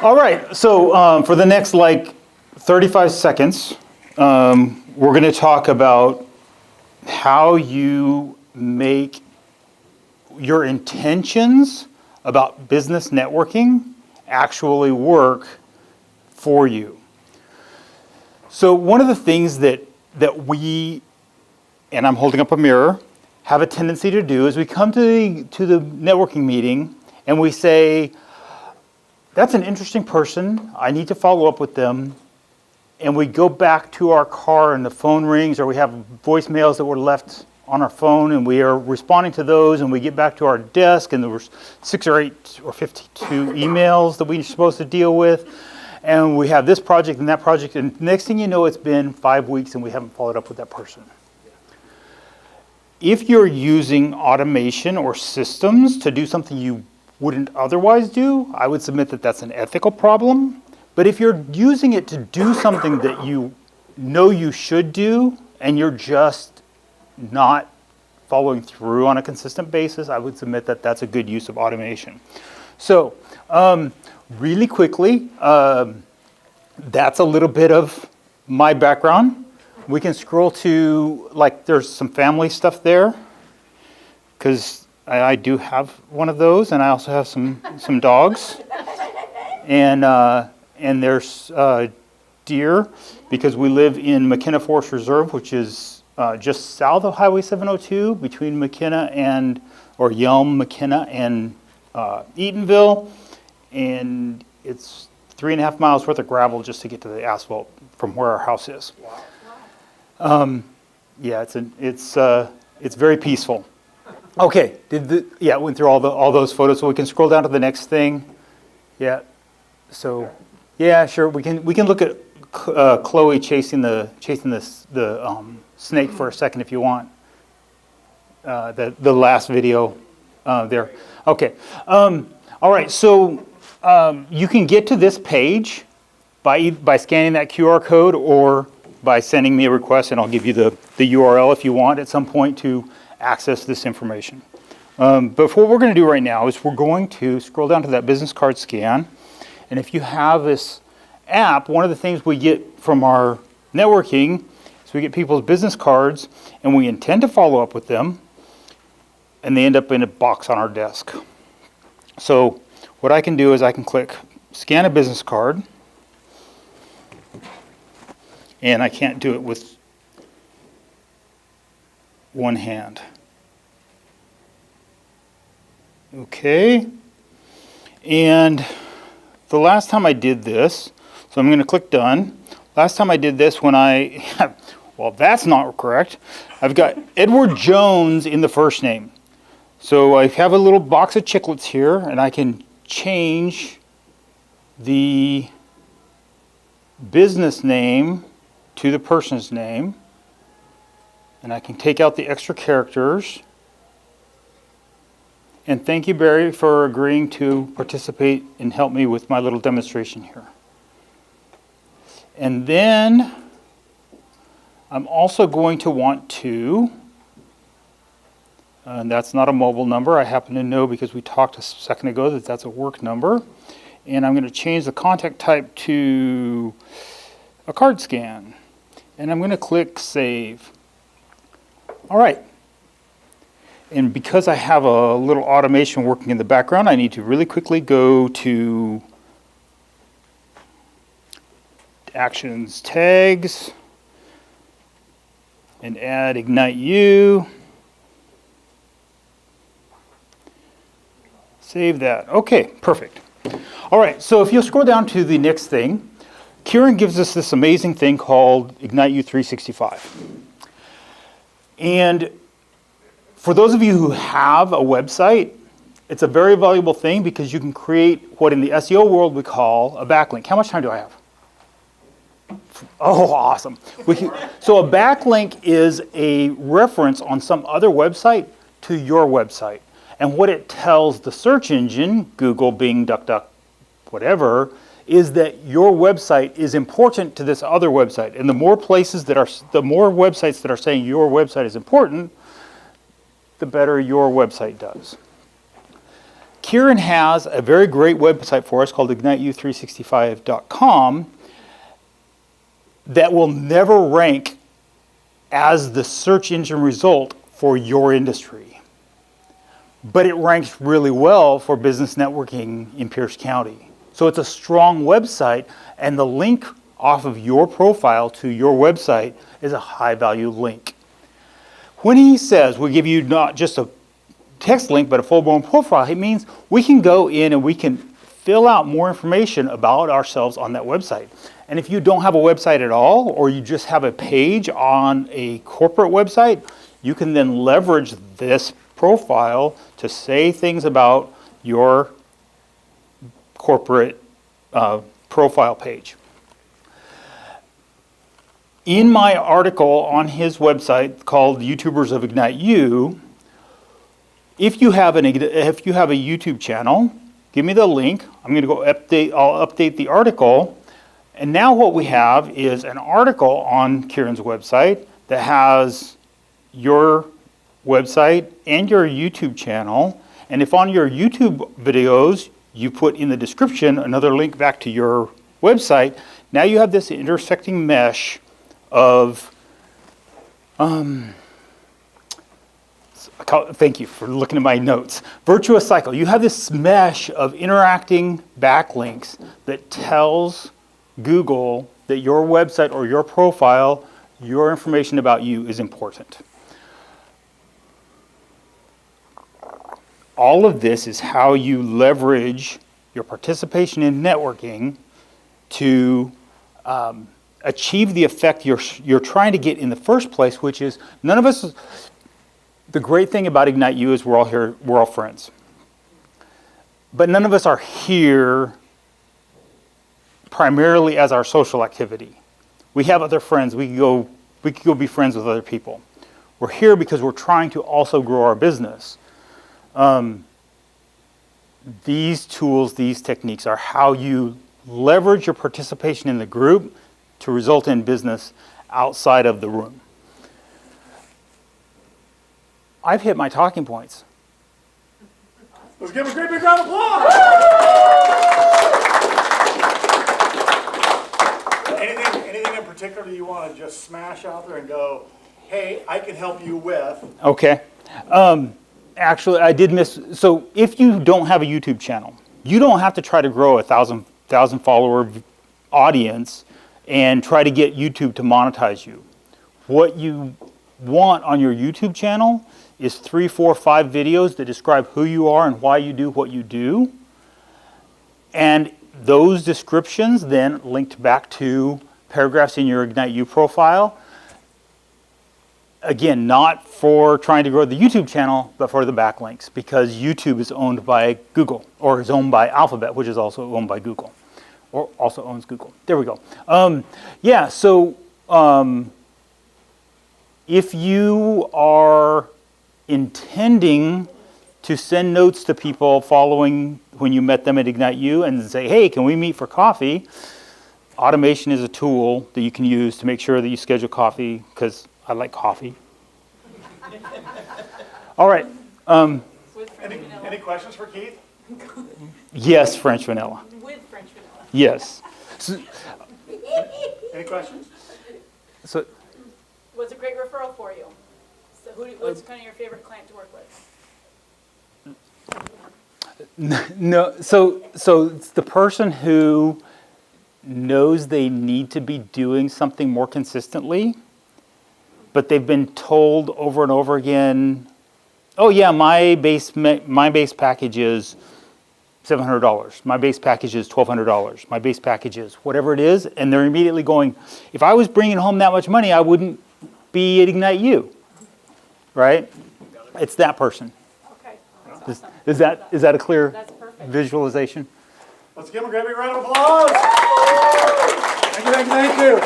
All right, so for the next like 35 seconds, we're going to talk about how you make your intentions about business networking actually work for you. So one of the things that we, and I'm holding up a mirror, have a tendency to do is we come to the networking meeting and we say, that's an interesting person, I need to follow up with them. And we go back to our car and the phone rings, or we have voicemails that were left on our phone and we are responding to those, and we get back to our desk and there were 6 or 8 or 52 emails that we're supposed to deal with. And we have this project and that project, and next thing you know, it's been 5 weeks and we haven't followed up with that person. If you're using automation or systems to do something you wouldn't otherwise do, I would submit that that's an ethical problem. But if you're using it to do something that you know you should do and you're just not following through on a consistent basis, I would submit that that's a good use of automation. So really quickly, that's a little bit of my background. We can scroll to, like, there's some family stuff there, because I do have one of those, and I also have some dogs. And there's deer, because we live in McKenna Forest Reserve, which is just south of Highway 702, between McKenna and, or Yelm, McKenna, and Eatonville. And it's 3.5 miles worth of gravel just to get to the asphalt from where our house is. Yeah, it's very peaceful. Okay, yeah, went through all those photos, so we can scroll down to the next thing. Yeah, so yeah, sure, we can look at Chloe chasing the snake for a second if you want. The last video there. Okay, all right, so you can get to this page by scanning that QR code or by sending me a request, and I'll give you the URL if you want at some point to access this information. But what we're going to do right now is we're going to scroll down to that business card scan. And if you have this app, one of the things we get from our networking is we get people's business cards and we intend to follow up with them, and they end up in a box on our desk. So what I can do is I can click scan a business card, and I can't do it with one hand. Okay, and the last time I did this, so I'm going to click done. Last time I did this when well, that's not correct. I've got Edward Jones in the first name. So I have a little box of chiclets here, and I can change the business name to the person's name. And I can take out the extra characters. And thank you, Barry, for agreeing to participate and help me with my little demonstration here. And then I'm also going to want to, and that's not a mobile number, I happen to know because we talked a second ago that that's a work number. And I'm going to change the contact type to a card scan. And I'm going to click Save. All right. And because I have a little automation working in the background, I need to really quickly go to Actions Tags and add IgniteU. Save that. Okay, perfect. All right, so if you'll scroll down to the next thing, Kieran gives us this amazing thing called IgniteU 365. And for those of you who have a website, it's a very valuable thing because you can create what in the SEO world we call a backlink. How much time do I have? Oh, awesome. So a backlink is a reference on some other website to your website. And what it tells the search engine, Google, Bing, DuckDuck, whatever, is that your website is important to this other website. And the more websites that are saying your website is important, the better your website does. Kieran has a very great website for us called IgniteU365.com that will never rank as the search engine result for your industry. But it ranks really well for business networking in Pierce County. So it's a strong website, and the link off of your profile to your website is a high-value link. When he says we give you not just a text link, but a full-blown profile, it means we can go in and we can fill out more information about ourselves on that website. And if you don't have a website at all, or you just have a page on a corporate website, you can then leverage this profile to say things about your corporate profile page. In my article on his website called YouTubers of IgniteU, if you have a YouTube channel, give me the link. I'm going to go I'll update the article. And now what we have is an article on Kieran's website that has your website and your YouTube channel. And if on your YouTube videos you put in the description another link back to your website, now you have this intersecting mesh of thank you for looking at my notes. Virtuous cycle. You have this mesh of interacting backlinks that tells Google that your website or your profile, your information about you is important. All of this is how you leverage your participation in networking to achieve the effect you're trying to get in the first place, which is none of us. The great thing about IgniteU is we're all here, we're all friends. But none of us are here primarily as our social activity. We have other friends. We could go be friends with other people. We're here because we're trying to also grow our business. These tools, these techniques are how you leverage your participation in the group to result in business outside of the room. I've hit my talking points. Let's give a great big round of applause! Anything in particular you want to just smash out there and go, hey, I can help you with? Okay. Actually, I did miss. So if you don't have a YouTube channel, you don't have to try to grow a 1,000 follower audience and try to get YouTube to monetize you. What you want on your YouTube channel is 3, 4, 5 videos that describe who you are and why you do what you do. And those descriptions then linked back to paragraphs in your IgniteU profile. Again, not for trying to grow the YouTube channel, but for the backlinks, because YouTube is owned by Google, or is owned by Alphabet, which is also owned by Google, or also owns Google. There we go. If you are intending to send notes to people following when you met them at IgniteU and say, hey, can we meet for coffee? Automation is a tool that you can use to make sure that you schedule coffee, because I like coffee. All right. Any questions for Keith? Yes, French vanilla. With French vanilla. Yes. Any questions? So, Was a great referral for you. So what's kind of your favorite client to work with? no. So it's the person who knows they need to be doing something more consistently, but they've been told over and over again, oh yeah, my base package is $700. My base package is $1,200. My base package is whatever it is, and they're immediately going, if I was bringing home that much money, I wouldn't be at IgniteU, right? It's that person. Okay, that's awesome. Is that a clear That's perfect. visualization? Let's give him a great big round of applause! Thank you.